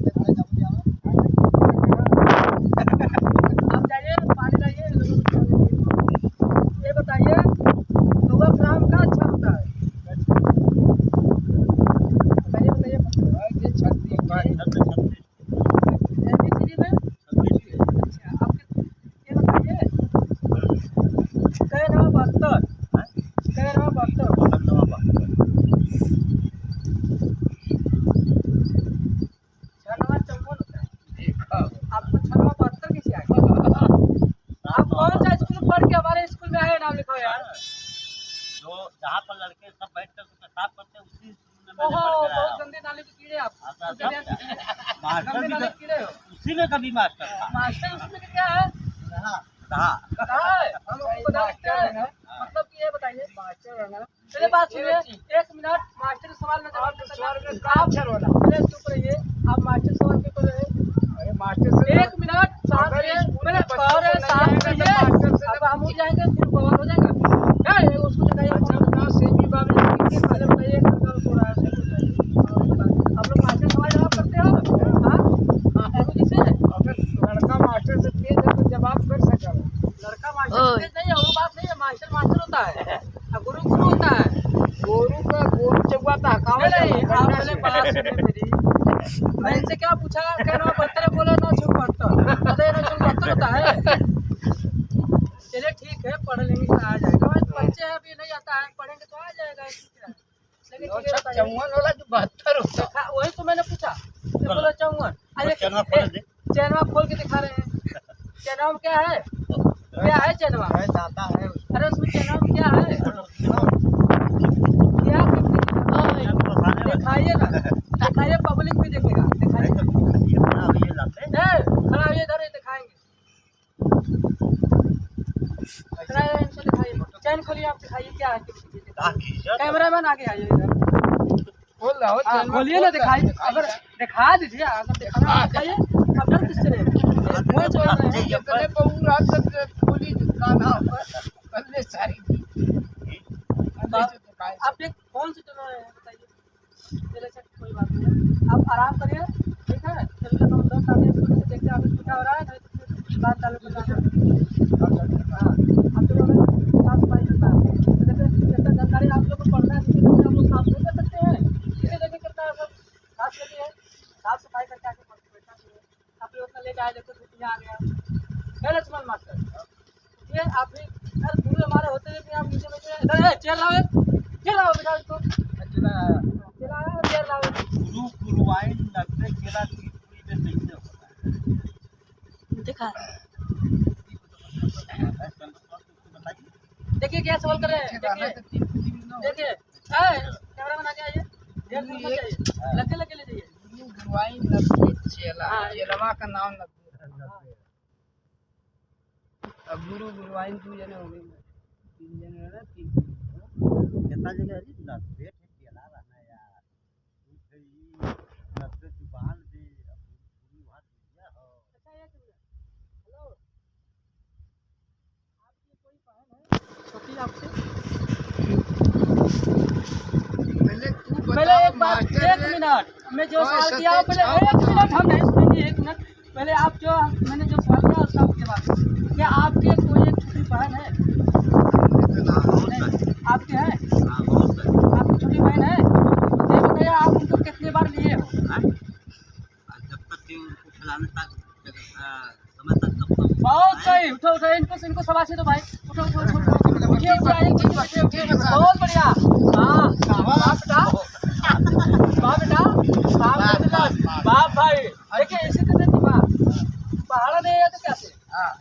आप जाइए पानी लाइए। ये बताइए लोगा फ्राम का अच्छा होता है? बताइए ABCD में। अच्छा आपके ये बताइए कै नवा 72 कै नवा 72 6 नवा 54 होता है। आपको 6 नवा 72 कैसे आ गया? आप कौन सा स्कूल पढ़ के हमारे स्कूल में आए? नाम लिखो यार। जो जहाँ पर लड़के सब बैठकर पेशाब करते हैं उसी स्कूल में ओहो मैंने पढ़ कर आया बहुत गंदे नाले के कीड़े आप। मास्टर गंदे भी नाले के कीड़े हो। उसी में कभी मास्टर था। मास्टर उसमें क्या है? कहा कहा है हम लोग को बता सकते हैं। मतलब कि ये बताइए मास्टर है ना। चलिए बात सुनिए 1 मिनट। मास्टर सवाल में जवाब आप पहले चुप रहिए। आप मास्टर सवाल के कर रहे हैं। मास्टर से 1 मिनट शांत रहिए। पहले कह रहे शांत रहिए। अब हम उठ जाएंगे फिर बवाल हो जाएगा। क्या है उसको बताइए। पहले बताइए आप लोग मास्टर सवाल जवाब करते हो? हाँ जिसे लड़का मास्टर से तेज है तो जवाब कर सका। लड़का मास्टर से नहीं है वो बात नहीं है। मास्टर मास्टर होता है और गुरु गुरु होता है। गोरू चौवा था नहीं आप पहले बात सुनिए मेरी। मैं इनसे क्या पूछा क्या नौ 72 बोले 974 बताइए 974 होता है। चलिए ठीक है पढ़ लेंगे तो आ जाएगा। बच्चे हैं अभी नहीं आता है पढ़ेंगे तो आ जाएगा। लेकिन चौवन वाला जो 72 होता वही तो मैंने पूछा बोला 54। चैनवा खोल के दिखा रहे हैं। चैनवा में क्या है? क्या है चैनवा? है दाता है अरे उसमें चैनवा में क्या है? क्या दिखाइए ना। दिखाइए पब्लिक भी देखेगा। दिखाइए खड़ा होइए इधर दिखाएंगे। इनको दिखाइए चैन खोलिए। आप दिखाइए क्या है? कैमरामैन आगे आइए इधर। खोलिए ना दिखाइए। अगर दिखा दीजिए अगर दिखाना दिखाइए। अब डर किससे रहे? खोली कान्हा पहले सारी आप एक कौन सी चलो रहे हैं बताइए। चलिए सर कोई बात नहीं आप आराम करिए ठीक है। चलिए तो हम 10 आदमी स्कूल से देखते हैं आप क्या हो रहा है। नहीं तो बात चालू कर हाँ आप तो साफ सफाई करता है। जैसे जानकारी आप लोग को पढ़ना है हम लोग साफ नहीं कर सकते हैं। इसे देखे करता है सब साफ लगी है। साफ सफाई करके आके बैठा आप लोग ले जाए देखो छुट्टियाँ आ गया है लक्ष्मण मास्टर। ये आप भी सर गुरु हमारे होते हुए भी आप नीचे बैठे इधर चेयर लाओ बेटा इसको चेला आया और चेयर लाओ। गुरुवाइन नब्बे केला की पूरी में नहीं होता है। देखा देखिए क्या सवाल कर रहे हैं। देखिए कैमरा बना के आइए। लगे लगे ले जाइए। गुरुवाइन नब्बे चेला का नाम अब गुरुवाइन 2 जने हो गए 3 जने है ना 3 कितना जगह है जी 90 केला रहना यार 90 दुकान भी पूरी बात दिया हो। अच्छा एक मिनट हेलो आपकी कोई बहन है छोटी आपसे? पहले एक बात 1 मिनट मैं जो सवाल किया पहले 1 मिनट हम नहीं सुनेंगे। 1 मिनट पहले आप जो मैंने जो सवाल किया उसका जवाब। क्या आपके कोई एक छोटी बहन है? आपके है? आपकी छोटी बहन है? ये बताइए आप उनको कितनी बार लिए हो? जब तक कि उनको खिलाने तक समय तक तब तक बहुत सही। उठो इनको सवाल दो भाई। उठो बहुत बढ़िया। हाँ बेटा बाप भाई देखिए इसी तरह पहाड़ा नहीं है तो कैसे।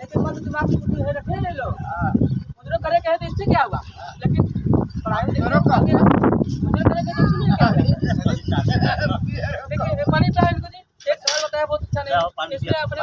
लेकिन मन दिमाग में रखे ले लो मुझे करे कहे तो इससे क्या हुआ। लेकिन पढ़ाई मुझे करे देखिए पानी पिलाओ इनको जी। एक सवाल बताया बहुत अच्छा नहीं इसलिए अपने